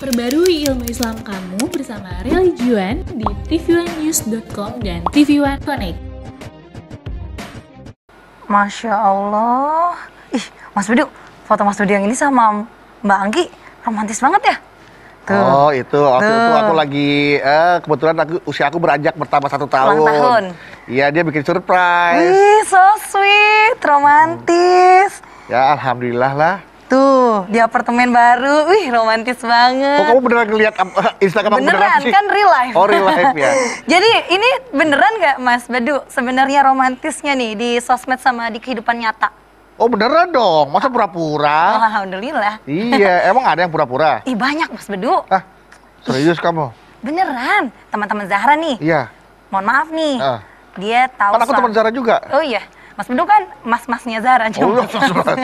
Perbarui ilmu Islam kamu bersama Religion di tv1news.com dan TV1 Connect. Masya Allah. Ih, Mas Bedu, foto Mas Bedu yang ini sama Mbak Anggi romantis banget ya? Tuh. Oh itu, waktu itu aku lagi, kebetulan usia aku beranjak bertambah 1 tahun. Ulang tahun. Iya, dia bikin surprise. Ih, so sweet, romantis. Ya, alhamdulillah lah. Tuh, di apartemen baru, wih romantis banget. Kok kamu beneran ngeliat Instagram aku Beneran, sih? kan real life. Oh, real life ya. Jadi ini beneran nggak Mas Bedu sebenarnya romantisnya nih di sosmed sama di kehidupan nyata? Oh beneran dong, masa pura-pura? Alhamdulillah. Iya, emang ada yang pura-pura? Ih banyak Mas Bedu. Ah, serius kamu? Beneran, teman-teman Zahra nih. Iya. Mohon maaf nih, dia tahu Kan aku teman Zara juga. Oh iya, Mas Bedu kan mas-masnya Zahra. Oh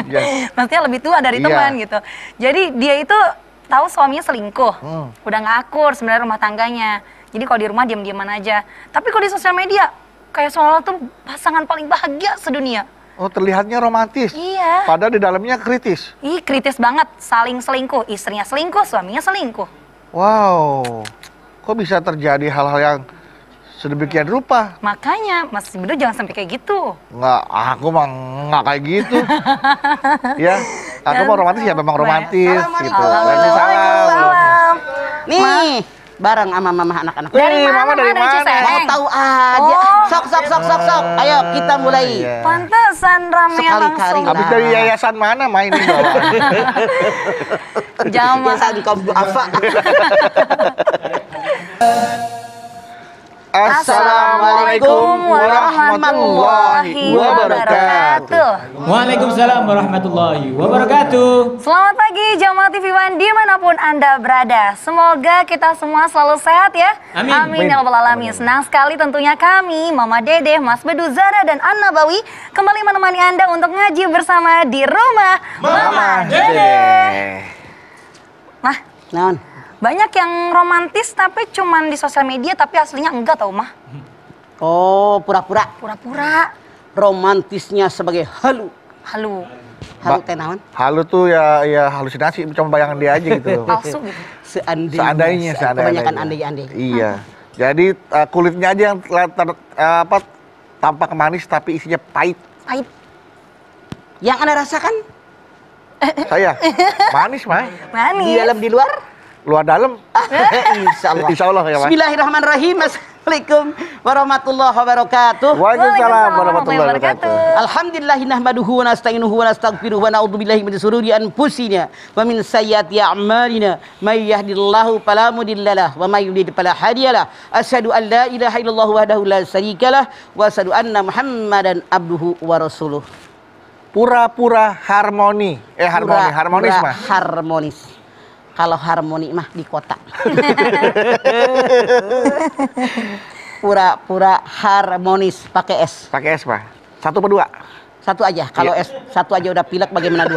iya. Maksudnya lebih tua dari teman gitu. Jadi dia itu tahu suaminya selingkuh. Udah nggak akur sebenarnya rumah tangganya. Jadi kalau di rumah diam-diaman aja. Tapi kalau di sosial media, kayak seolah tuh pasangan paling bahagia sedunia. Oh terlihatnya romantis. Iya. Padahal di dalamnya kritis. Ih kritis banget, saling selingkuh. Istrinya selingkuh, suaminya selingkuh. Wow, kok bisa terjadi hal-hal yang sedemikian rupa? Makanya Mas Bedu jangan sampai kayak gitu. Nggak, aku mah nggak kayak gitu. Ya, aku mau romantis ya memang romantis gitu. Waalaikumsalam. Nih, bareng sama mama anak-anak. Dari mana? Mama dari mana? Mau tahu aja. Sok. Ayo kita mulai. Iya. Pantesan rame Sekali-kali langsung. lah. Habis dari yayasan mana main ini doang? Jangan Biasa di kaum duafa. Assalamualaikum warahmatullahi wabarakatuh. Waalaikumsalam warahmatullahi wabarakatuh. Selamat pagi jamaah TV One dimanapun Anda berada. Semoga kita semua selalu sehat ya. Amin. Amin ya rabbal alamin. Senang sekali tentunya kami, Mama Dede, Mas Bedu, Zara dan Anna Bawi kembali menemani Anda untuk ngaji bersama di rumah Mama Dede. Nah, Non. banyak yang romantis tapi cuman di sosial media tapi aslinya enggak tau mah. Oh, pura-pura. Pura-pura. Romantisnya sebagai halu. Halu. Halu teh naon? Halu tuh ya halusinasi, cuma bayangan dia aja gitu. Palsu gitu. Seandainya. Kebanyakan aja. andai-andai. Iya. Jadi kulitnya aja yang tampak manis tapi isinya pahit. Pahit. Yang Anda rasakan Saya manis mah. di Manis. dalam di luar? Luar dalam. Insya Allah. Insya Allah ya Mas. Bismillahirrahmanirrahim. Assalamualaikum warahmatullahi wabarakatuh. Waalaikumsalam warahmatullahi wabarakatuh. Alhamdulillahi nahmaduhu wa nasta'inuhu wa nastaghfiruhu wa na'udzubillahi min syururi anfusina wa min sayyiati a'malina may yahdihillahu fala mudhillalah wa may yudlil fala hadiyalah. Asyhadu an la ilaha illallah wahdahu la syarikalah wa asyhadu anna Muhammadan abduhu wa rasuluh. Pura-pura harmoni. Harmonis mah. Harmonis. Kalau harmoni mah di kota. Pura-pura harmonis pakai S. Pakai S mah. 1 apa 2? Satu aja. Kalau S satu aja udah pilek bagaimana 2?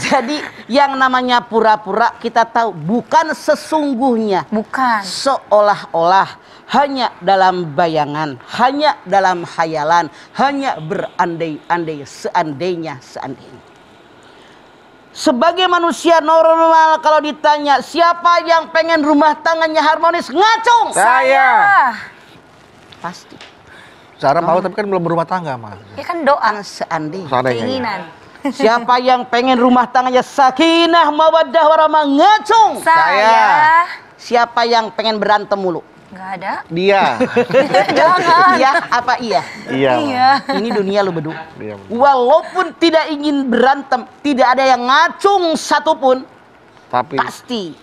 Jadi yang namanya pura-pura kita tahu bukan sesungguhnya. Bukan. Seolah-olah hanya dalam bayangan, hanya dalam hayalan, hanya berandai-andai seandainya. Sebagai manusia normal kalau ditanya siapa yang pengen rumah tangannya harmonis, ngacung. Saya. Pasti. Zara mau tapi kan belum berumah tangga mah. Ya kan doa. Seandainya. Seandainya, ya. Keinginan. Siapa yang pengen rumah tangannya sakinah mawaddah warahmah, ngacung. Saya. Siapa yang pengen berantem mulu? Nggak ada. Dia. Jangan. Iya apa iya? Iya. Iya. Ini dunia lu bedu. Iya. Walaupun tidak ingin berantem, tidak ada yang ngacung satupun, Tapi pasti.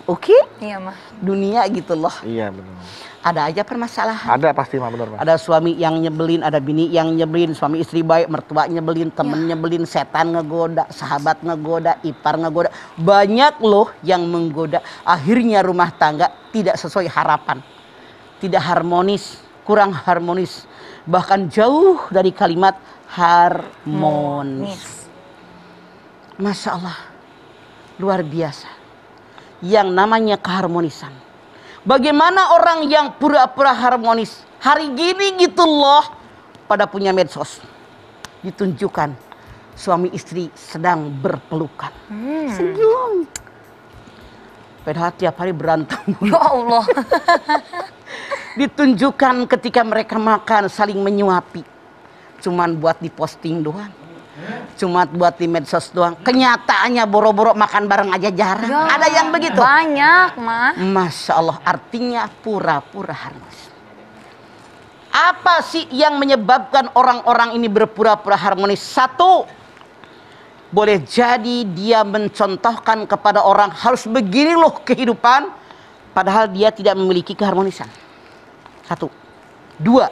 Oke? Iya mah. Dunia gitu loh. iya benar. Ada aja permasalahan. Ada pasti mah benar mah. Ada suami yang nyebelin, ada bini yang nyebelin, suami istri baik, mertua nyebelin, temen nyebelin, setan ngegoda, sahabat ngegoda, ipar ngegoda. Banyak loh yang menggoda. Akhirnya rumah tangga tidak sesuai harapan. Tidak harmonis, kurang harmonis. Bahkan jauh dari kalimat harmonis. Masya Allah, luar biasa. Yang namanya keharmonisan. Bagaimana orang yang pura-pura harmonis hari gini gitu loh pada punya medsos. Ditunjukkan suami istri sedang berpelukan. Senyum. Padahal tiap hari berantem. Ya Allah. Ditunjukkan ketika mereka makan saling menyuapi. Cuman buat diposting doang. Cuma buat di medsos doang. Kenyataannya boro-boro makan bareng aja jarang. Ya, ada yang begitu? Banyak, Ma. Masya Allah, artinya pura-pura harmonis. Apa sih yang menyebabkan orang-orang ini berpura-pura harmonis? Satu, boleh jadi dia mencontohkan kepada orang harus begini loh kehidupan, padahal dia tidak memiliki keharmonisan. Satu. Dua,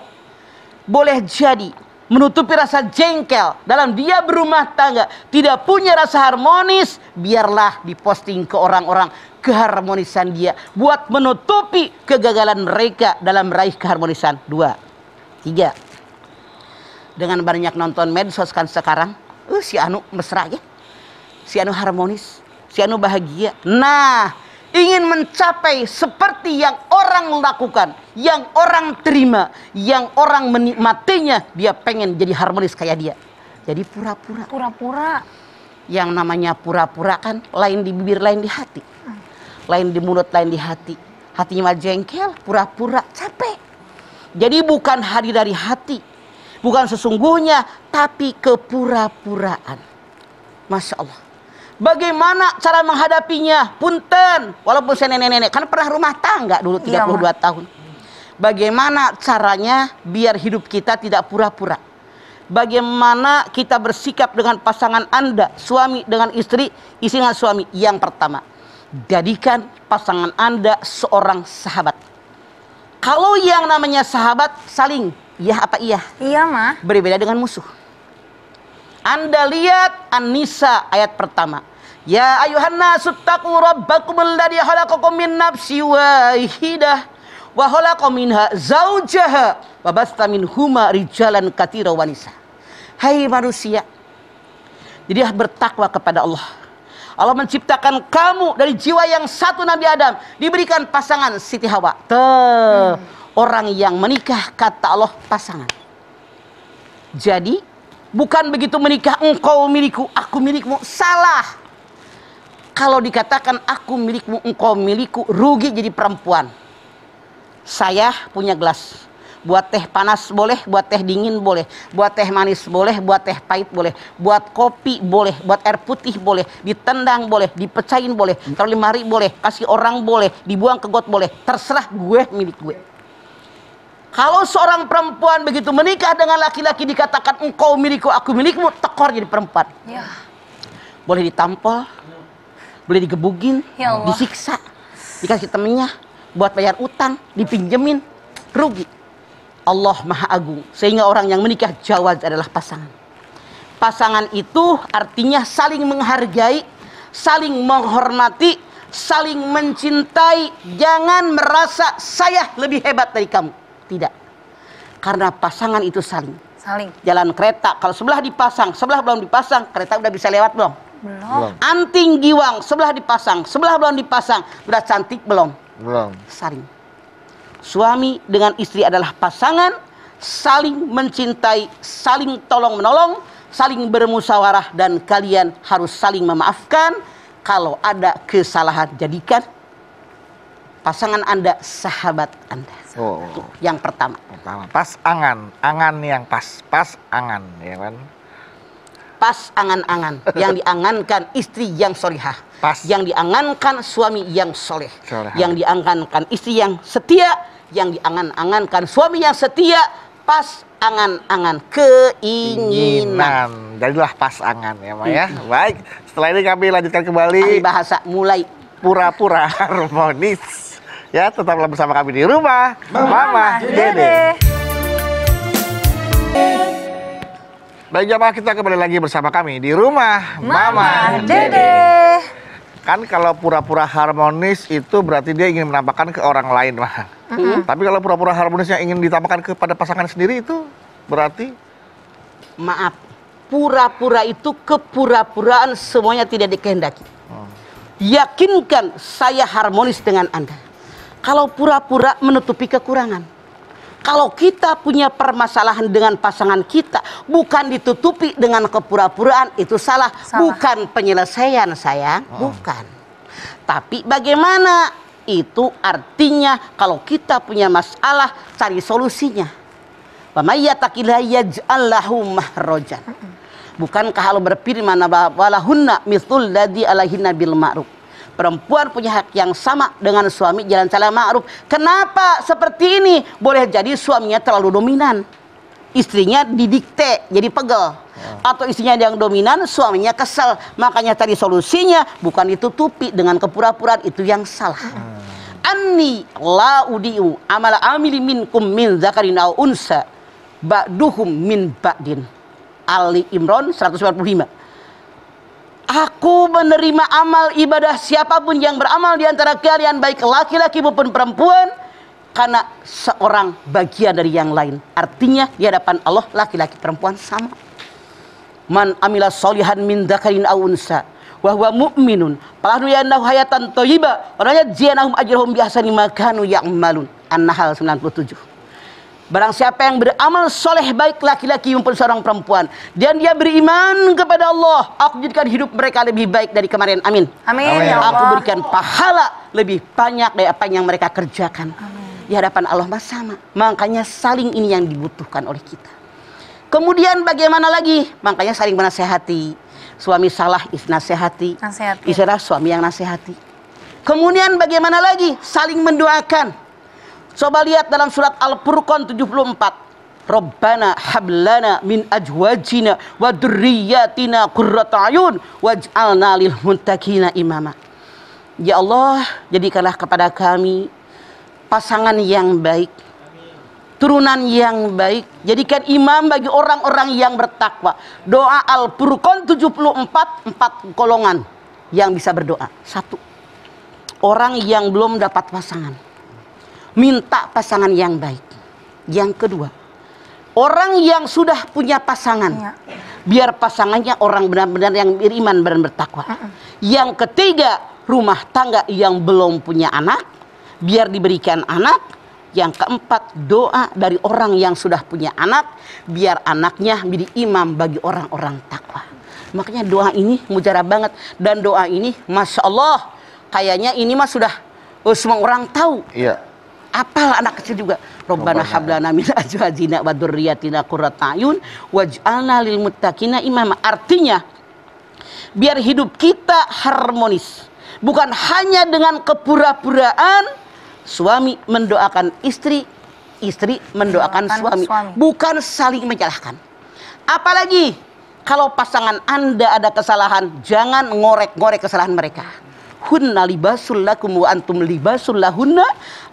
boleh jadi menutupi rasa jengkel dalam dia berumah tangga, tidak punya rasa harmonis, biarlah diposting ke orang-orang keharmonisan dia buat menutupi kegagalan mereka dalam meraih keharmonisan. Dua. Tiga. Dengan banyak nonton medsos kan sekarang, si Anu mesra ya, si Anu harmonis, si Anu bahagia. Nah, ingin mencapai seperti yang orang lakukan, yang orang terima, yang orang menikmatinya, dia pengen jadi harmonis kayak dia. Jadi pura-pura. Pura-pura. Yang namanya pura-pura kan lain di bibir, lain di hati. Lain di mulut, lain di hati. Hatinya mah jengkel, pura-pura, capek. Jadi bukan hadir dari hati, bukan sesungguhnya, tapi kepura-puraan. Masya Allah. Bagaimana cara menghadapinya? Punten, walaupun saya nenek-nenek, kan pernah rumah tangga dulu 32 tahun. Bagaimana caranya biar hidup kita tidak pura-pura? Bagaimana kita bersikap dengan pasangan Anda, suami dengan istri, istri dengan suami? Yang pertama, jadikan pasangan Anda seorang sahabat. Kalau yang namanya sahabat saling, iya apa iya? Iya, Ma. Berbeda dengan musuh. Anda lihat An-Nisa ayat pertama. Ya ayuhan nasu taqu rabbakum alladzi khalaqakum min nafsin wahidah wa khalaqa minha zaujaha wa basta minhuma rijalan katsiran wa nisa. Hai manusia, jadi bertakwa kepada Allah. Allah menciptakan kamu dari jiwa yang satu, Nabi Adam, diberikan pasangan Siti Hawa. Orang yang menikah, kata Allah, pasangan. Jadi bukan begitu menikah engkau milikku, aku milikmu. Salah. Kalau dikatakan aku milikmu, engkau milikku, rugi jadi perempuan. Saya punya gelas. Buat teh panas boleh, buat teh dingin boleh, buat teh manis boleh, buat teh pahit boleh, buat kopi boleh, buat air putih boleh, ditendang boleh, dipecahin boleh, taruh lemari boleh, kasih orang boleh, dibuang ke got boleh, terserah, gue milik gue. Kalau seorang perempuan begitu menikah dengan laki-laki dikatakan engkau milikku, aku milikmu, tekor jadi perempuan. Ya. Boleh ditampol, boleh digebugin, Ya Allah. disiksa, dikasih temennya, buat bayar utang, dipinjemin, rugi. Allah Maha Agung, sehingga orang yang menikah jawaz adalah pasangan. Pasangan itu artinya saling menghargai, saling menghormati, saling mencintai. Jangan merasa saya lebih hebat dari kamu. Tidak. Karena pasangan itu saling. Saling. Jalan kereta, kalau sebelah dipasang, sebelah belum dipasang, kereta udah bisa lewat belum? Belum. Anting giwang, sebelah dipasang, sebelah belum dipasang, udah cantik belum? Belum. Saling. Suami dengan istri adalah pasangan, saling mencintai, saling tolong-menolong, saling bermusyawarah, dan kalian harus saling memaafkan. Kalau ada kesalahan, jadikan pasangan Anda sahabat Anda. Oh. Itu yang pertama. Pertama, pas angan, angan yang pas angan, ya kan? Pas angan-angan, yang diangankan istri yang solihah, Pas. yang diangankan suami yang soleh, Solehah. yang diangankan istri yang setia, yang diangan-angankan suami yang setia. Pas angan-angan keinginan. Jadilah pas angan ya, Ma ya. Baik, setelah ini kami lanjutkan kembali Ahli bahasa mulai. pura-pura harmonis. Ya, tetaplah bersama kami di rumah Mama Dede. Baik jamaah, kita kembali lagi bersama kami di rumah Mama Dede. Kan kalau pura-pura harmonis itu berarti dia ingin menampakkan ke orang lain, Mah. Tapi kalau pura-pura harmonis yang ingin ditampakkan kepada pasangan sendiri itu berarti Maaf, pura-pura itu kepura-puraan, semuanya tidak dikehendaki. Yakinkan saya harmonis dengan Anda. Kalau pura-pura menutupi kekurangan. Kalau kita punya permasalahan dengan pasangan kita, bukan ditutupi dengan kepura-puraan, itu salah. Salah. Bukan penyelesaian, sayang. Bukan. Tapi bagaimana? Itu artinya kalau kita punya masalah, cari solusinya. Wa may yattaqillaha yaj'al lahu mahrajan. Bukankah Allah berfirman walahunna mithlul ladzi alaihinna bil ma'ruf. Perempuan punya hak yang sama dengan suami jalan cara ma'ruf. Kenapa seperti ini? Boleh jadi suaminya terlalu dominan, istrinya didikte jadi pegel. Atau istrinya yang dominan, suaminya kesel. Makanya tadi solusinya bukan ditutupi dengan kepura-puraan, itu yang salah. Anni la udiu amala amili minkum min zakarin aw unsa ba'duhum min ba'din. Ali Imran 195. Aku menerima amal ibadah siapapun yang beramal di antara kalian, baik laki-laki maupun perempuan, karena seorang bagian dari yang lain. Artinya di hadapan Allah laki-laki perempuan sama. Man amila solihan min dzakarin aw unsa wa huwa mu'minun falanuhyiyannahu hayatan thayyibah wa najziyanahum ajrahum bi ahsani ma kanu ya'malun. An-Nahl 97. Barang siapa yang beramal soleh baik laki-laki maupun seorang perempuan dan dia beriman kepada Allah, aku jadikan hidup mereka lebih baik dari kemarin. Amin. Amin. Ya Allah. Aku berikan pahala lebih banyak dari apa yang mereka kerjakan. Amin. Di hadapan Allah sama. Makanya saling ini yang dibutuhkan oleh kita. Kemudian bagaimana lagi? Makanya saling menasehati. Suami salah, istri nasehati. Istri suami yang nasehati. Kemudian bagaimana lagi? Saling mendoakan. Coba lihat dalam surat Al-Furqan 74. Rabbana hablana min ajwajina wa dzurriyyatina qurrata ayun waj'alna lil muttaqina imama. Ya Allah, jadikanlah kepada kami pasangan yang baik, turunan yang baik, jadikan imam bagi orang-orang yang bertakwa. Doa Al-Furqan 74, 4 golongan yang bisa berdoa. 1. Orang yang belum dapat pasangan, minta pasangan yang baik. Yang kedua, orang yang sudah punya pasangan, biar pasangannya orang benar-benar yang beriman dan bertakwa. Yang ketiga, rumah tangga yang belum punya anak, biar diberikan anak. Yang keempat, doa dari orang yang sudah punya anak, biar anaknya menjadi imam bagi orang-orang takwa. Makanya doa ini mujarab banget. Dan doa ini, Masya Allah, kayaknya ini mah sudah semua orang tahu. Iya. Apalah anak kecil juga. Rabbana hablana min azwajina wa dzurriyyatina qurrata ayun waj'alna lil muttaqina imama. Artinya, biar hidup kita harmonis. Bukan hanya dengan kepura-puraan. Suami mendoakan istri, istri mendoakan suami. Bukan saling menyalahkan. Apalagi kalau pasangan Anda ada kesalahan, jangan ngorek-ngorek kesalahan mereka. Hunna libasul lakum wa antum libasul lahunna.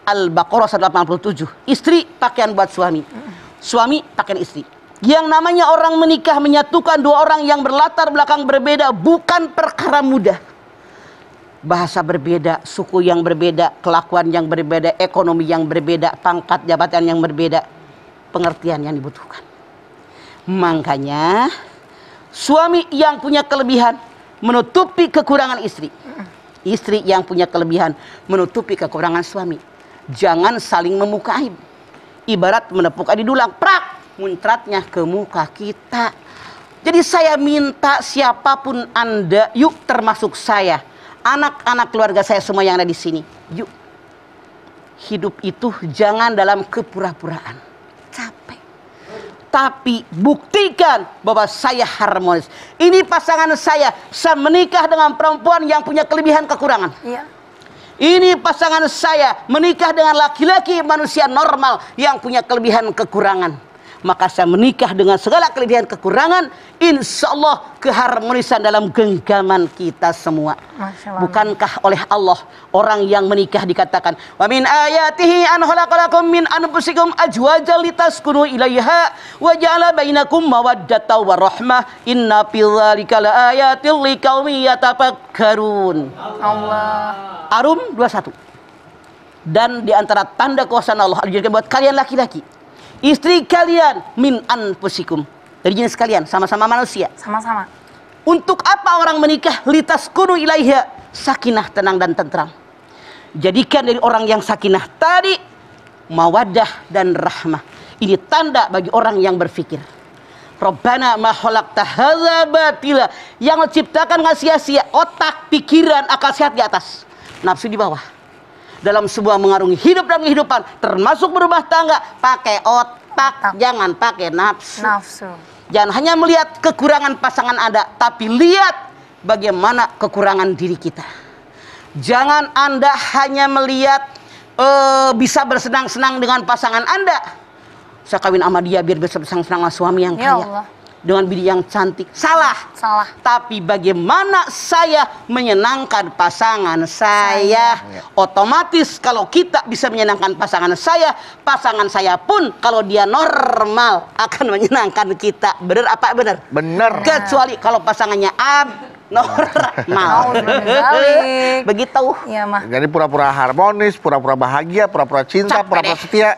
Al-Baqarah 187. Istri pakaian buat suami, suami pakaian istri. Yang namanya orang menikah menyatukan dua orang yang berlatar belakang berbeda bukan perkara mudah. Bahasa berbeda, suku yang berbeda, kelakuan yang berbeda, ekonomi yang berbeda, pangkat jabatan yang berbeda, pengertian yang dibutuhkan. Makanya suami yang punya kelebihan menutupi kekurangan istri, istri yang punya kelebihan menutupi kekurangan suami. Jangan saling membuka aib. Ibarat menepuk adi dulang, prak, muncratnya ke muka kita. Jadi saya minta siapapun Anda, yuk termasuk saya, anak-anak keluarga saya semua yang ada di sini, yuk. Hidup itu jangan dalam kepura-puraan. Capek. Tapi buktikan bahwa saya harmonis. Ini pasangan saya menikah dengan perempuan yang punya kelebihan kekurangan. Iya. Ini pasangan saya menikah dengan laki-laki manusia normal yang punya kelebihan kekurangan. Maka saya menikah dengan segala kelebihan kekurangan. Insya Allah keharmonisan dalam genggaman kita semua. Bukankah oleh Allah orang yang menikah dikatakan wa min ayatihi an khalaqalakum min anfusikum azwajan litaskunu ilaiha wa ja'ala bainakum mawaddatan wa rahmah inna fil dzalika laayatil liqaumin yatafakkarun. Allah. Arum 21. Dan di antara tanda kuasa Allah dijadikan buat kalian laki-laki, istri kalian min anfusikum, dari jenis kalian, sama-sama manusia. Sama-sama. Untuk apa orang menikah? Litaskunu ilaiha, sakinah, tenang dan tentram. Jadikan dari orang yang sakinah tadi mawaddah dan rahmah. Ini tanda bagi orang yang berfikir. Rabbana ma khalaqta hadza batila. Yang menciptakan nggak sia-sia, otak, pikiran, akal sehat di atas, nafsu di bawah. Dalam sebuah mengarungi hidup dan kehidupan, termasuk berumah tangga, pakai otak, jangan pakai nafsu. Jangan hanya melihat kekurangan pasangan Anda, tapi lihat bagaimana kekurangan diri kita. Jangan Anda hanya melihat bisa bersenang-senang dengan pasangan Anda. Saya kawin sama dia biar bisa bersenang-senang sama suami yang kaya. Allah. Dengan bini yang cantik. Salah. Tapi bagaimana saya menyenangkan pasangan saya. Otomatis kalau kita bisa menyenangkan pasangan saya pun kalau dia normal akan menyenangkan kita. Benar apa benar? Benar. Kecuali kalau pasangannya normal. Begitu. Iya, Mah. Jadi pura-pura harmonis, pura-pura bahagia, pura-pura cinta, pura-pura setia.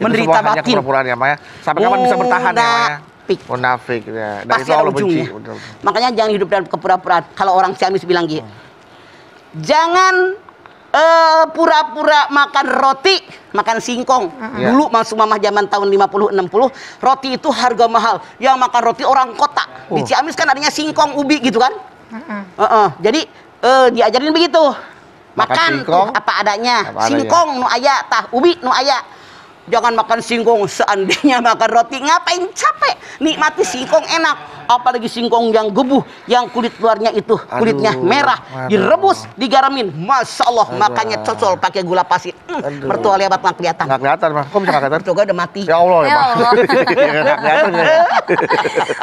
Menderita hanya batin. pura-puraan ya Maya. Sampai kapan bisa bertahan ya Maya? Munafik. Ya. Dan Pasti itu ada Allah benci. ujungnya. Makanya jangan hidup dalam kepura-puraan. Kalau orang Ciamis bilang gitu. Jangan pura-pura makan roti, makan singkong. Dulu masuk mamah zaman tahun 50-60, roti itu harga mahal. Yang makan roti orang kota. Di Ciamis kan adanya singkong, ubi gitu kan. Jadi diajarin begitu. Makan tuh apa adanya. Singkong nu aya, tah ubi nu aya. Jangan makan singkong. Seandainya makan roti ngapain capek? Nikmati singkong enak. Apalagi singkong yang gebuh, yang kulit luarnya itu kulitnya merah, direbus, digaramin. Masya Allah, makannya cocol pakai gula pasir. Mertua lewat nggak kelihatan. Nggak kelihatan Mah. Kok bisa nggak kelihatan? Mertua udah mati. Ya Allah ya Mah. Nggak kelihatan ya.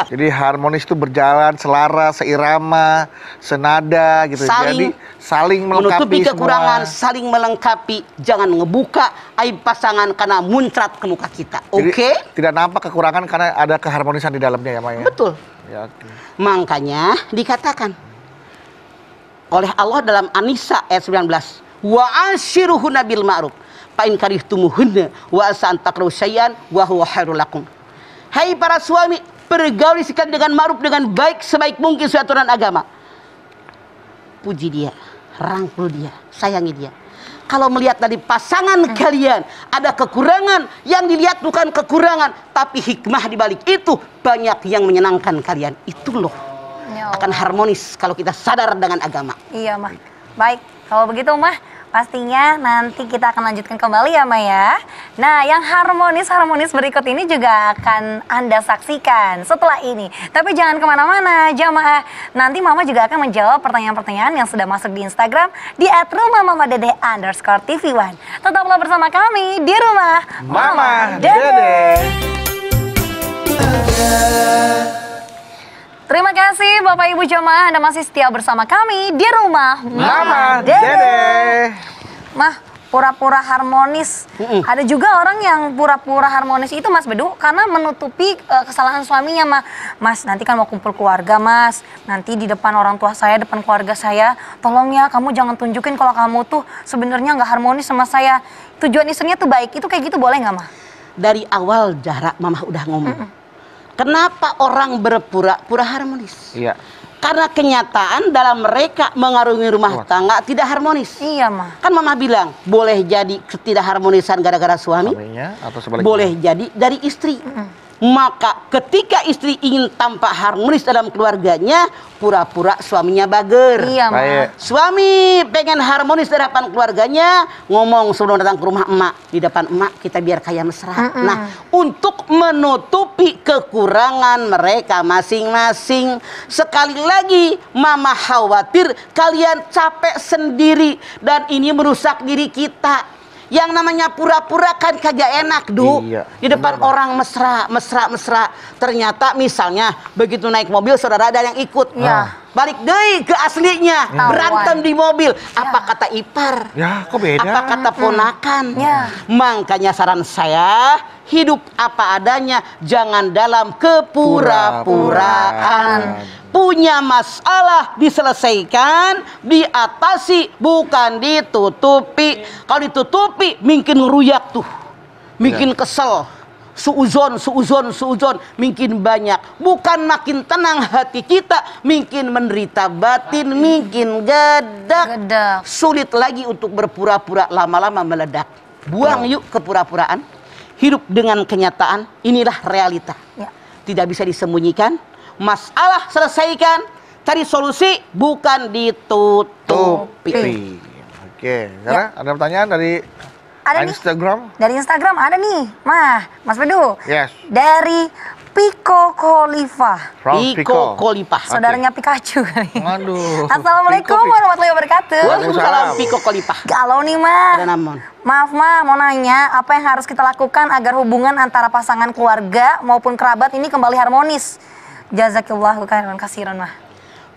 Jadi harmonis itu berjalan selaras, seirama, senada gitu. Jadi saling melengkapi menutupi kekurangan, semua. saling melengkapi. Jangan ngebuka aib pasangan karena muncrat ke muka kita. Oke? Tidak nampak kekurangan karena ada keharmonisan di dalamnya ya Maya. Betul. Ya, Makanya dikatakan oleh Allah dalam An-Nisa ayat 19, wa ashiruhunna bil ma'ruf fa in karihtumuhunna wa asa an takrahu syai'an wa huwa khairul lakum. Hai para suami, pergauli sikap dengan ma'ruf, dengan baik sebaik mungkin sesuai aturan agama. Puji dia, rangkul dia, sayangi dia. Kalau melihat dari pasangan kalian ada kekurangan, yang dilihat bukan kekurangan, tapi hikmah di balik itu banyak yang menyenangkan kalian. Itu loh akan harmonis kalau kita sadar dengan agama. Iya, Mah. Baik, kalau begitu Mah, pastinya nanti kita akan lanjutkan kembali ya, Mah ya. Nah, yang harmonis berikut ini juga akan Anda saksikan setelah ini. Tapi jangan kemana-mana, jamaah. Nanti Mama juga akan menjawab pertanyaan-pertanyaan yang sudah masuk di Instagram di @rumahmamadede_tv1. Tetaplah bersama kami di Rumah Mama Dede. Terima kasih Bapak Ibu jamaah, Anda masih setia bersama kami di Rumah Mama Dede. Mah, pura-pura harmonis. Ada juga orang yang pura-pura harmonis itu Mas Bedu karena menutupi kesalahan suaminya, Mah. Mas, nanti kan mau kumpul keluarga, Mas. Nanti di depan orang tua saya, depan keluarga saya, tolong ya kamu jangan tunjukin kalau kamu tuh sebenarnya nggak harmonis sama saya. Tujuan istrinya tuh baik. Itu kayak gitu boleh nggak, Mah? Dari awal jarak Mama udah ngomong. Kenapa orang berpura-pura harmonis? Iya. Karena kenyataan dalam mereka mengarungi rumah tangga tidak harmonis. Iya, Mah. Kan Mama bilang, boleh jadi ketidakharmonisan gara-gara suami, Atau sebaliknya. boleh jadi dari istri. Maka ketika istri ingin tampak harmonis dalam keluarganya, pura-pura suaminya bager. Iya, Mah. Suami pengen harmonis di depan keluarganya, ngomong sebelum datang ke rumah emak, di depan emak kita biar kaya mesra. Nah, untuk menutupi kekurangan mereka masing-masing, sekali lagi Mama khawatir kalian capek sendiri dan ini merusak diri kita. Yang namanya pura-pura kan kagak enak, Du. Iya, Di depan orang mesra. Ternyata misalnya begitu naik mobil saudara ada yang ikut. Balik deh ke aslinya. Berantem di mobil. Apa kata ipar? Ya, kok beda? Apa kata ponakan? Makanya saran saya, hidup apa adanya, jangan dalam kepura-puraan. Punya masalah diselesaikan, diatasi, bukan ditutupi. Kalau ditutupi, mungkin ngeruyak tuh, mungkin kesel. Suuzon, mungkin banyak. Bukan makin tenang hati kita, mungkin menderita batin, mungkin gadak. Sulit lagi untuk berpura-pura, lama-lama meledak. Buang yuk kepura-puraan. Hidup dengan kenyataan, inilah realita. tidak bisa disembunyikan. Masalah selesaikan, cari solusi, bukan ditutupi. Oke, sekarang ada pertanyaan dari Instagram? Dari Instagram ada nih, Mas Bedu. Yes. Dari Pico Khalifa. Pico Khalifa. Saudaranya Pikachu kali. Waduh. Assalamualaikum warahmatullahi wabarakatuh. Waalaikumsalam Pico Khalifa. Galau nih, Ma. Ada namun. Maaf, Ma, mau nanya apa yang harus kita lakukan agar hubungan antara pasangan keluarga maupun kerabat ini kembali harmonis? Jazakillahu khairan katsiran, Ma.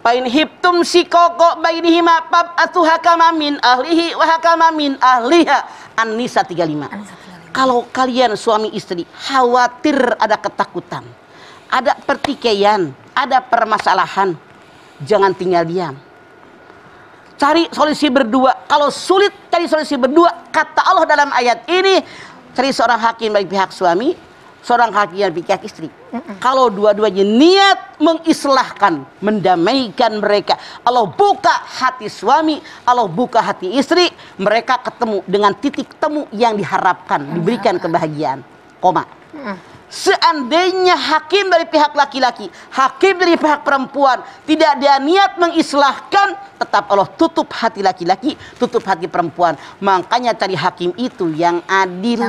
Pain hiptum si koko bainihima pab atu hakama min ahlihi wa hakama min ahliha. An-Nisa 35. Kalau kalian suami istri khawatir ada ketakutan, ada pertikaian, ada permasalahan, jangan tinggal diam. Cari solusi berdua. Kalau sulit cari solusi berdua, kata Allah dalam ayat ini, cari seorang hakim bagi pihak suami, seorang hakim bagi pihak istri. Kalau dua-duanya niat mengislahkan, mendamaikan mereka, Allah buka hati suami, Allah buka hati istri, mereka ketemu dengan titik temu yang diharapkan, diberikan kebahagiaan. Koma. Seandainya hakim dari pihak laki-laki, hakim dari pihak perempuan tidak ada niat mengislahkan, tetap Allah tutup hati laki-laki, tutup hati perempuan. Makanya cari hakim itu yang adil,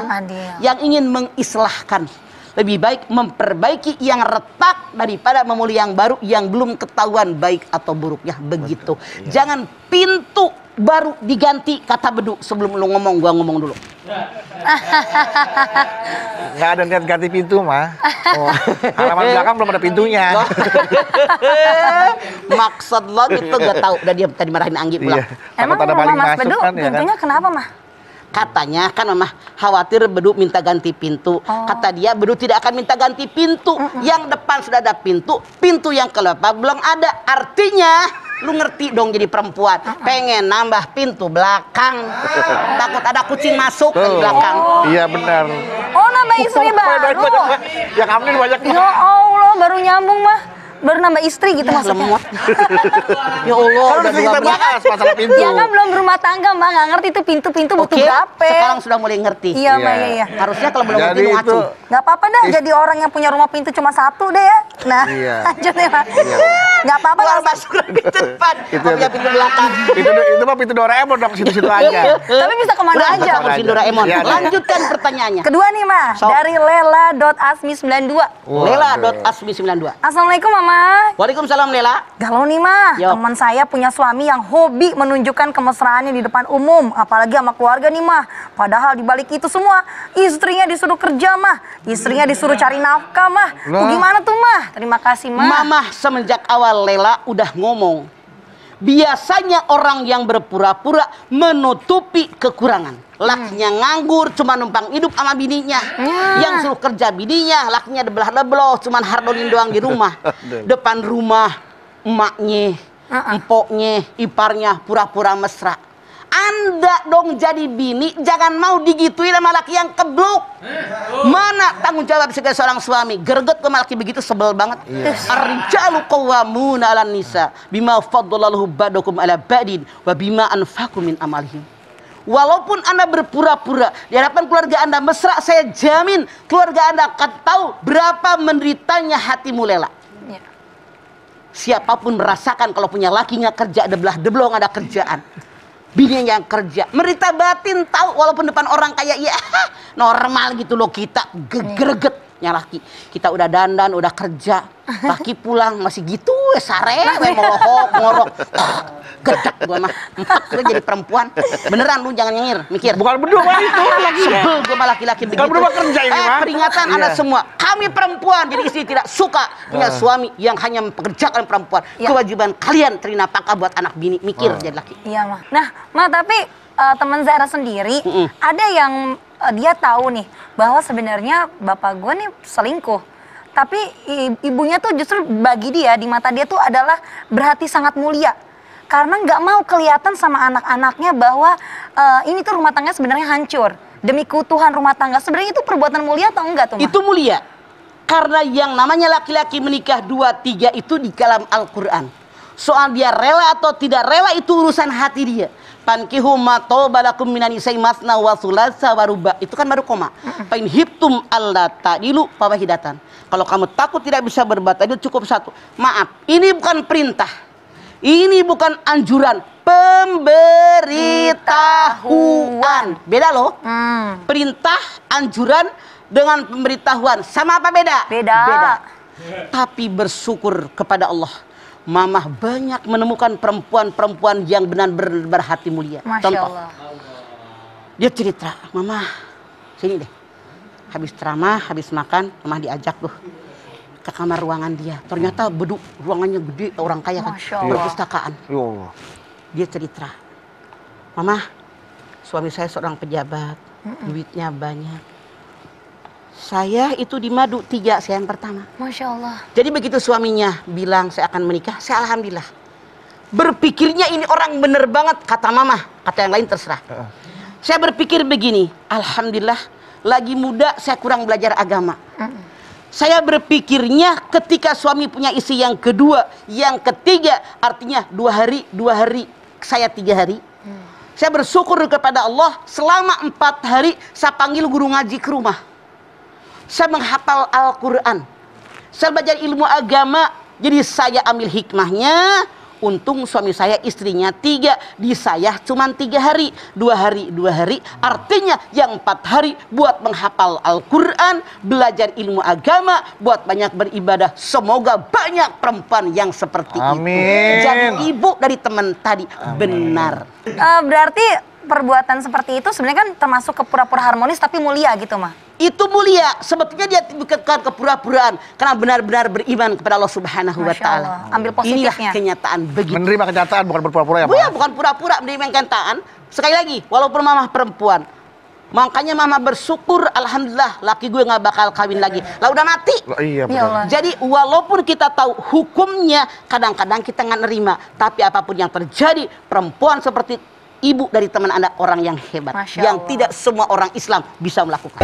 yang ingin mengislahkan. Lebih baik memperbaiki yang retak daripada memulai yang baru yang belum ketahuan baik atau buruknya. Begitu. Betul, iya. Jangan pintu baru diganti, kata Bedu. Sebelum lu ngomong, gua ngomong dulu. Nggak ada niat ganti pintu, mah. Halaman belakang belum ada pintunya. Maksud lo gitu gak tahu. Udah dia tadi marahin Anggi pulang. Iya. Emang Takut ada rumah maling Mas masuk Bedu kan, ya kan? pintunya kenapa, Mah? Katanya kan Mama khawatir Bedu minta ganti pintu. Kata dia Bedu tidak akan minta ganti pintu. Yang depan sudah ada pintu, pintu yang kelepah belum ada. Artinya lu ngerti dong jadi perempuan, pengen nambah pintu belakang. Takut ada kucing masuk di belakang. Iya benar. Oh, nambah istri baru. Ya kamu ini banyak Ya Allah, baru nyambung, Mah. Baru nambah istri gitu maksudnya. Lemot. Ya Allah, Kan udah udah kita 12. bahas masalah pintu. Ya kan belum berumah tangga, Mbak. Nggak ngerti itu pintu-pintu butuh Oke, berapa. sekarang sudah mulai ngerti. Iya, Mbak, iya. Harusnya kalau belum ngerti Jadi lu itu ngacung. Nggak apa-apa dah jadi orang yang punya rumah pintu cuma satu deh ya. Nah, Iya. lanjut ya, Mbak. Nggak apa-apa Keluar kalau masuk lagi depan. Itu Punya pintu belakang. itu mah pintu Doraemon dong, situ-situ aja. tapi bisa kemana Udah, aja. kamu si Doraemon. Iya, Lanjutkan pertanyaannya. Kedua nih, Mah. Sok. Dari Lela.asmi92. Lela.asmi92. Assalamualaikum, Mama. Waalaikumsalam Lela. Galau nih, Mah. Yo. Teman saya punya suami yang hobi menunjukkan kemesraannya di depan umum, apalagi sama keluarga nih, Mah. Padahal di balik itu semua, istrinya disuruh kerja, Mah. Istrinya disuruh cari nafkah, Mah. Tuh gimana tuh, Mah? Terima kasih, Mah. Mamah semenjak awal Lela udah ngomong. Biasanya orang yang berpura-pura menutupi kekurangan. Lakinya nganggur, cuma numpang hidup sama bininya. Yang suruh kerja bininya, lakinya debelah-debloh, cuma hardolin doang di rumah. Depan rumah, emaknya, empoknya, iparnya pura-pura mesra. Anda dong jadi bini, jangan mau digituin sama laki yang kebluk. Mana tanggung jawab sebagai seorang suami? Gerget sama laki begitu sebel banget. Ar-rijalu qawwamuna 'alan nisa bima faddalallahu ba'dakum 'ala ba'din wa bima anfaqu min amalihim. Walaupun Anda berpura-pura di hadapan keluarga Anda mesra, saya jamin keluarga Anda akan tahu berapa menderitanya hatimu Lela. Ya. Siapapun merasakan kalau punya laki nggak kerja, debelah-debelah nggak ada kerjaan. Bini yang kerja, merita batin tahu walaupun depan orang kayak ya normal gitu loh kita gregetnya laki. Kita udah dandan, udah kerja, laki pulang masih gitu sare, melohok, ngorok. Gedek gua mah. Lu jadi perempuan. Beneran lu jangan nyengir, mikir. Bukan berdua Mah, itu lagi. Sebel gua sama laki-laki begitu. Kan berdua kerja ini, Mah. Peringatan Iya. Anda semua. Kami perempuan, jadi istri tidak suka punya suami yang hanya mempekerjakan perempuan. Iya. Kewajiban kalian terima nafkah buat anak bini. Mikir jadi laki. Iya, Mah. Nah, Mah, tapi teman Zara sendiri ada yang dia tahu nih bahwa sebenarnya bapak gue nih selingkuh. Tapi ibunya tuh justru bagi dia di mata dia tuh adalah berhati sangat mulia. Karena nggak mau kelihatan sama anak-anaknya bahwa ini tuh rumah tangga sebenarnya hancur. Demi keutuhan rumah tangga. Sebenarnya itu perbuatan mulia atau enggak tuh, Mah? Itu mulia. Karena yang namanya laki-laki menikah 2-3 itu di kalam Al-Quran. Soal dia rela atau tidak rela itu urusan hati dia. Pankihu ma tobalakum minan nisa'i masna wa thulatsa wa ruba. Itu kan baru koma. Fa in hibtum alla ta'dilu fawahidatan. Kalau kamu takut tidak bisa berbuat adil, cukup satu. Maaf, ini bukan perintah. Ini bukan anjuran, pemberitahuan. Beda loh. Perintah, anjuran dengan pemberitahuan. Sama apa beda? Beda. Tapi bersyukur kepada Allah. Mamah banyak menemukan perempuan-perempuan yang benar-benar berhati mulia. Masya Contoh, Allah. dia cerita, Mama, sini deh. Habis ceramah, habis makan, Mama diajak tuh ke kamar ruangan dia. Ternyata beduk, ruangannya gede, orang kaya kan. Masya Allah. Perpustakaan. Dia cerita, Mama, suami saya seorang pejabat, duitnya banyak. Saya itu di madu 3, saya yang pertama. Masya Allah. Jadi begitu suaminya bilang saya akan menikah, saya alhamdulillah. Berpikirnya ini orang bener banget, kata Mama, kata yang lain terserah. Saya berpikir begini, alhamdulillah, lagi muda saya kurang belajar agama. Saya berpikirnya ketika suami punya istri yang kedua, yang ketiga, artinya 2 hari, saya 3 hari. Saya bersyukur kepada Allah, selama 4 hari saya panggil guru ngaji ke rumah. Saya menghafal Al-Quran. Saya belajar ilmu agama, jadi saya ambil hikmahnya. Untung suami saya istrinya 3, di saya cuma 3 hari, 2 hari, artinya yang 4 hari buat menghafal Al-Quran, belajar ilmu agama, buat banyak beribadah. Semoga banyak perempuan yang seperti itu. Jadi ibu dari teman tadi. Benar. Berarti perbuatan seperti itu sebenarnya kan termasuk ke pura-pura harmonis tapi mulia gitu, mah. Itu mulia, sebetulnya dia bukan kepura-puraan, karena benar-benar beriman kepada Allah Subhanahu wa Ta'ala. Ambil positifnya. Inilah kenyataan begitu. Menerima kenyataan, bukan berpura-pura ya, Pak? Bukan pura-pura menerima kenyataan. Sekali lagi, walaupun Mama perempuan, makanya Mama bersyukur, alhamdulillah, laki gue nggak bakal kawin lagi. Lah udah mati. Iya, benar. Jadi walaupun kita tahu hukumnya, kadang-kadang kita nggak nerima. Tapi apapun yang terjadi, perempuan seperti ibu dari teman Anda orang yang hebat. Masya yang Allah. tidak semua orang Islam bisa melakukan.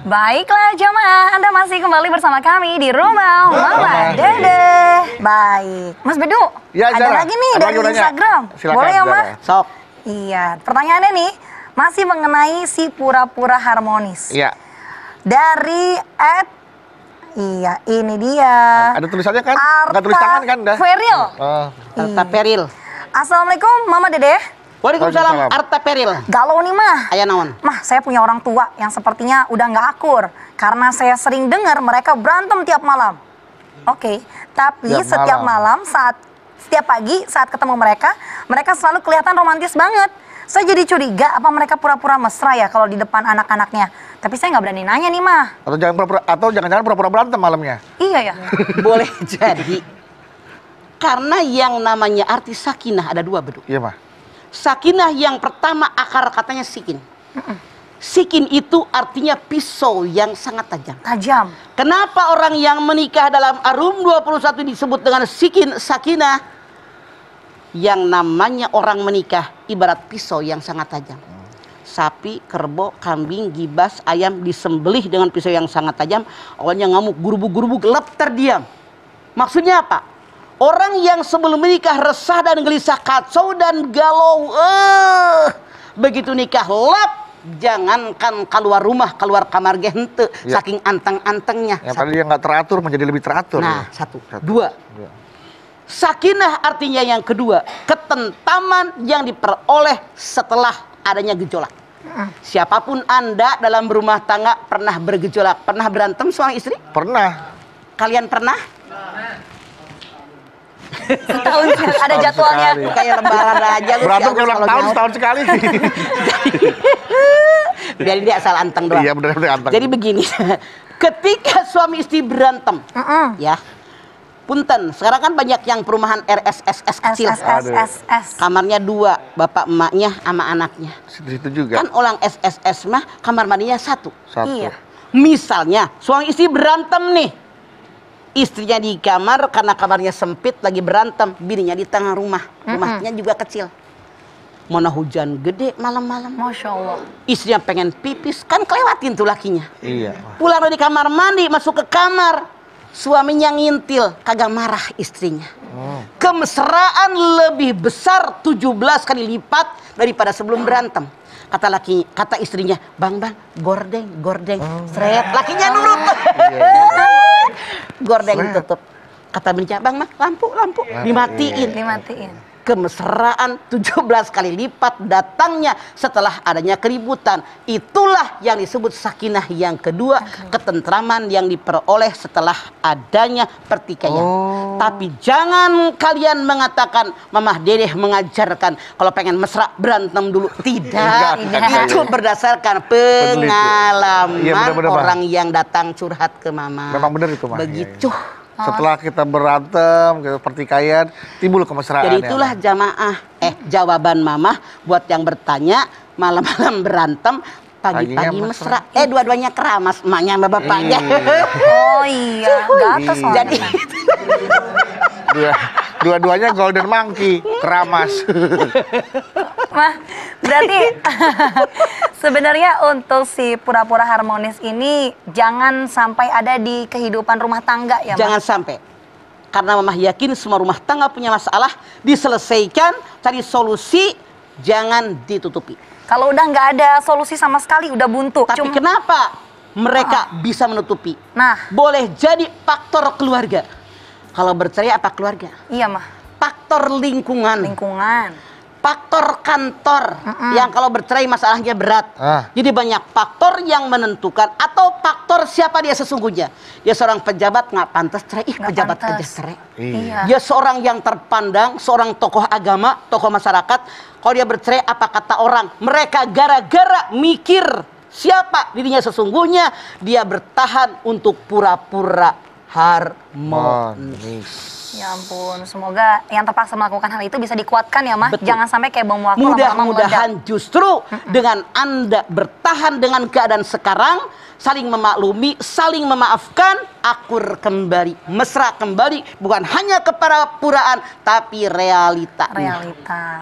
Baiklah jamaah, Anda masih kembali bersama kami di Rumah Mama Dede. Baik, Mas Bedu, Ya, ada Zara. lagi nih Ada dari lagi nanya. Instagram. Silakan, Boleh ya, Zara. Mas? Sok. Iya, pertanyaannya nih masih mengenai si pura-pura harmonis. Iya. Dari iya, ini dia. Ada tulisannya kan? Nggak tulis tangan kan, dah? Feril. Arta Peril. Assalamualaikum Mama Dede. Waalaikumsalam. Arta Peril. Galau nih mah. Ayah naon? Mah, saya punya orang tua yang sepertinya udah nggak akur. Karena saya sering dengar mereka berantem tiap malam. Oke, tapi Tiap setiap malam setiap pagi saat ketemu mereka selalu kelihatan romantis banget. Saya jadi curiga apa mereka pura-pura mesra ya kalau di depan anak-anaknya. Tapi saya nggak berani nanya nih mah. Atau jangan-jangan pura-pura berantem malamnya. Iya ya. Boleh jadi. Karena yang namanya arti sakinah ada 2 Bedu. Iya, Mah. Sakinah yang pertama akar katanya sikin. Sikin itu artinya pisau yang sangat tajam. Tajam. Kenapa orang yang menikah dalam Arum 21 disebut dengan sikin, sakinah? Yang namanya orang menikah ibarat pisau yang sangat tajam. Sapi, kerbau, kambing, gibas, ayam disembelih dengan pisau yang sangat tajam. Awalnya ngamuk, gurubuk-gurubuk, lep terdiam. Maksudnya apa? Orang yang sebelum menikah resah dan gelisah, kacau dan galau. Begitu nikah, lep. Jangankan keluar rumah, keluar kamar gente. Ya. Saking anteng-antengnya. Yang tadi dia nggak teratur menjadi lebih teratur. Nah, Ya. satu. 2. Sakinah artinya yang kedua, ketentaman yang diperoleh setelah adanya gejolak. Siapapun Anda dalam berumah tangga pernah bergejolak, pernah berantem suami istri? Pernah. Kalian pernah? Setahun ada jadwalnya. sekali. Kayak lebaran aja lu. Berantem si kayak ulang Agus tahun kalau setahun sekali. Biar dia asal anteng doang. Iya, benar-benar anteng. Jadi begini, ketika suami istri berantem, ya, punten, sekarang kan banyak yang perumahan RSSS kecil. SSS. Kamarnya 2, bapak emaknya sama anaknya. Di situ juga. Kan orang SSS mah kamar mandinya 1. Satu. Iya. Misalnya suami istri berantem nih, istrinya di kamar karena kamarnya sempit lagi berantem, bininya di tengah rumah, rumahnya juga kecil. Mana hujan gede malam-malam, Masya Allah. istrinya pengen pipis, kan kelewatin tuh lakinya. Iya. Pulang dari kamar mandi, masuk ke kamar, suaminya ngintil, kagak marah istrinya. Kemesraan lebih besar 17 kali lipat daripada sebelum berantem. Kata istrinya, bang, gordeng. Seret, lakinya nurut. Gordeng tutup. Kata bininya, bang, lampu. Dimatiin. Kemesraan 17 kali lipat datangnya setelah adanya keributan. Itulah yang disebut sakinah yang kedua, ketentraman yang diperoleh setelah adanya pertikaian. Tapi jangan kalian mengatakan Mamah Dedeh mengajarkan kalau pengen mesra berantem dulu. Tidak. Itu berdasarkan pengalaman orang yang datang curhat ke Mama. Memang benar itu, Mah. Begitu. Setelah kita berantem, kita pertikaian, timbul kemesraan. Jadi itulah jawaban Mamah buat yang bertanya, malam-malam berantem, pagi-pagi mesra. Dua-duanya keramas, emaknya sama bapaknya. Oh iya, gatos soalnya. Jadi dua-duanya golden monkey, keramas. Mah, berarti sebenarnya untuk si pura-pura harmonis ini jangan sampai ada di kehidupan rumah tangga ya, Mah? Jangan sampai. Karena Mamah yakin semua rumah tangga punya masalah, diselesaikan, cari solusi, jangan ditutupi. Kalau udah nggak ada solusi sama sekali, udah buntu. Tapi kenapa mereka bisa menutupi? Nah, boleh jadi faktor keluarga. Kalau bercerai apa keluarga? iya, Mah. Faktor lingkungan. Faktor kantor yang kalau bercerai masalahnya berat. Jadi banyak faktor yang menentukan, atau faktor siapa dia sesungguhnya. Dia seorang pejabat nggak pantas cerai, pejabat aja cerai. Iya. Dia seorang yang terpandang, seorang tokoh agama, tokoh masyarakat. Kalau dia bercerai apa kata orang? Mereka gara-gara mikir siapa dirinya sesungguhnya, dia bertahan untuk pura-pura harmonis. Ya ampun, semoga yang terpaksa melakukan hal itu bisa dikuatkan ya, Mah. Betul. Jangan sampai kayak bom waktu Mudah-mudahan justru dengan Anda bertahan dengan keadaan sekarang, saling memaklumi, saling memaafkan, akur kembali, mesra kembali, bukan hanya kepura-puraan tapi realita.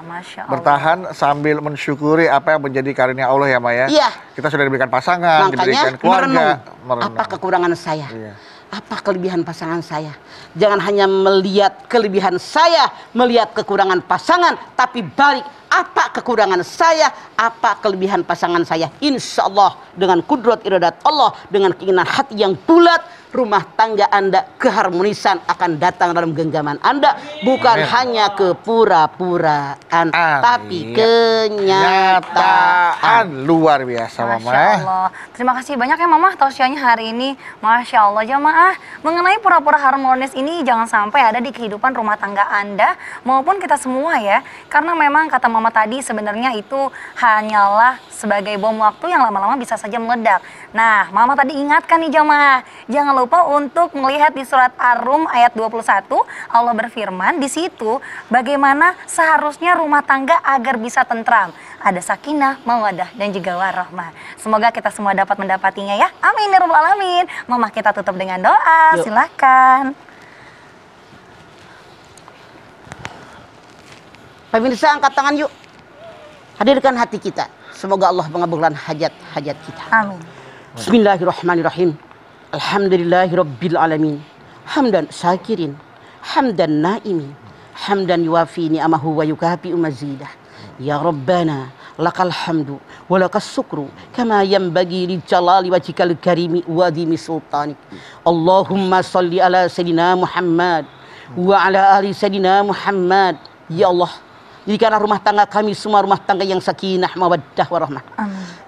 Masya Allah. Bertahan sambil mensyukuri apa yang menjadi karunia Allah ya, Maya. Iya. Kita sudah diberikan pasangan, diberikan keluarga. Merenung. Apa kekurangan saya? Iya. Apa kelebihan pasangan saya? Jangan hanya melihat kelebihan saya, melihat kekurangan pasangan, tapi balik, apa kekurangan saya, apa kelebihan pasangan saya. Insya Allah dengan kudrat iradat Allah, dengan keinginan hati yang bulat, rumah tangga Anda keharmonisan akan datang dalam genggaman Anda, bukan hanya kepura-puraan, tapi kenyataan. Luar biasa, Mama. Masya Allah. Terima kasih banyak ya, Mama, tausiahnya hari ini. Masya Allah, jamaah. Mengenai pura-pura harmonis ini jangan sampai ada di kehidupan rumah tangga Anda maupun kita semua ya. Karena memang kata Mama tadi sebenarnya itu hanyalah sebagai bom waktu yang lama-lama bisa saja meledak. Nah, Mama tadi ingatkan nih jamaah, jangan lupa untuk melihat di surat Ar-Rum ayat 21, Allah berfirman di situ bagaimana seharusnya rumah tangga agar bisa tentram. Ada sakinah, mawaddah, dan juga warahmah. Semoga kita semua dapat mendapatinya ya. Amin ya rabbal alamin. Mama kita tutup dengan doa. Silakan. Pemirsa, angkat tangan yuk. Hadirkan hati kita. Semoga Allah mengabulkan hajat-hajat kita. Amin. Bismillahirrahmanirrahim. Alhamdulillahirabbil alamin. Hamdan syakirin, hamdan naimin, hamdan yuwafi ni'amahu wa yukafi'u mazidah. Ya Rabbana lakal hamdu wa lakas syukru kama yanbaghi li jalali wajhikal karimi wa dimi sultanik. Allahumma shalli ala sayyidina Muhammad wa ala ali sayyidina Muhammad. Ya Allah, jadikanlah rumah tangga kami semua rumah tangga yang sakinah, mawaddah, warahmah.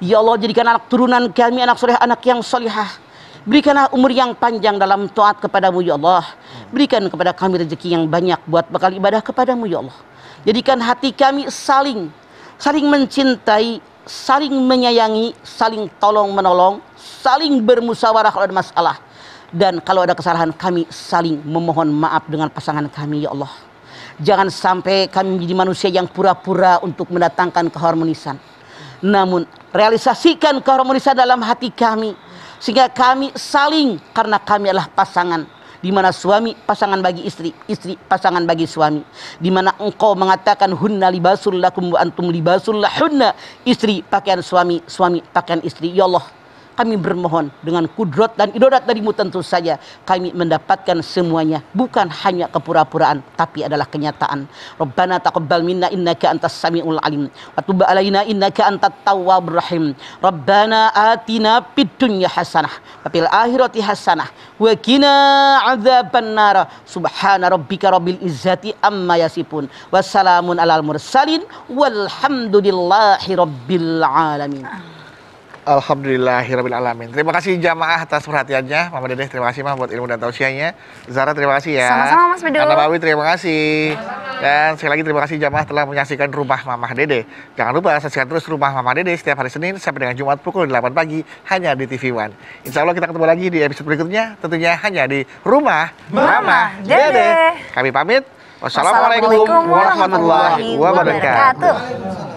Ya Allah, jadikan anak turunan kami anak soleh, anak yang solihah. Berikanlah umur yang panjang dalam taat kepadamu ya Allah. Berikan kepada kami rezeki yang banyak buat bekal ibadah kepadamu ya Allah. Jadikan hati kami saling mencintai, saling menyayangi, saling tolong menolong, saling bermusyawarah kalau ada masalah. Dan kalau ada kesalahan kami saling memohon maaf dengan pasangan kami ya Allah. Jangan sampai kami menjadi manusia yang pura-pura untuk mendatangkan keharmonisan. Namun realisasikan keharmonisan dalam hati kami. Sehingga kami saling, karena kami adalah pasangan. Di mana suami pasangan bagi istri, istri pasangan bagi suami. Di mana engkau mengatakan hunna libasul lakum wa antum libasul lahunna. Istri pakaian suami, suami pakaian istri. Ya Allah, kami bermohon dengan kudrat dan irodat darimu tentu saja kami mendapatkan semuanya, bukan hanya kepura-puraan tapi adalah kenyataan. Rabbana taqabbal minna innaka antas samiul alim wa tub alaina innaka antat tawwabur rahim. Rabbana atina fid dunya hasanah wa fil akhirati hasanah wa qina adzabannar. Subhana rabbika rabbil izzati amma yasifun. Wassalamun alal mursalin walhamdulillahi rabbil alamin. Alhamdulillahirabbil alamin. Terima kasih jamaah atas perhatiannya. Mama Dedeh terima kasih Mah buat ilmu dan tausiahnya. Zara terima kasih ya. Sama-sama Mas Bedu. Ana Bawi terima kasih. Dan sekali lagi terima kasih jamaah telah menyaksikan Rumah Mama Dedeh. Jangan lupa saksikan terus Rumah Mama Dedeh setiap hari Senin sampai dengan Jumat pukul 8 pagi hanya di TV One. Insya Allah kita ketemu lagi di episode berikutnya, tentunya hanya di Rumah Mama Dedeh. Kami pamit. Wassalamualaikum warahmatullahi wabarakatuh.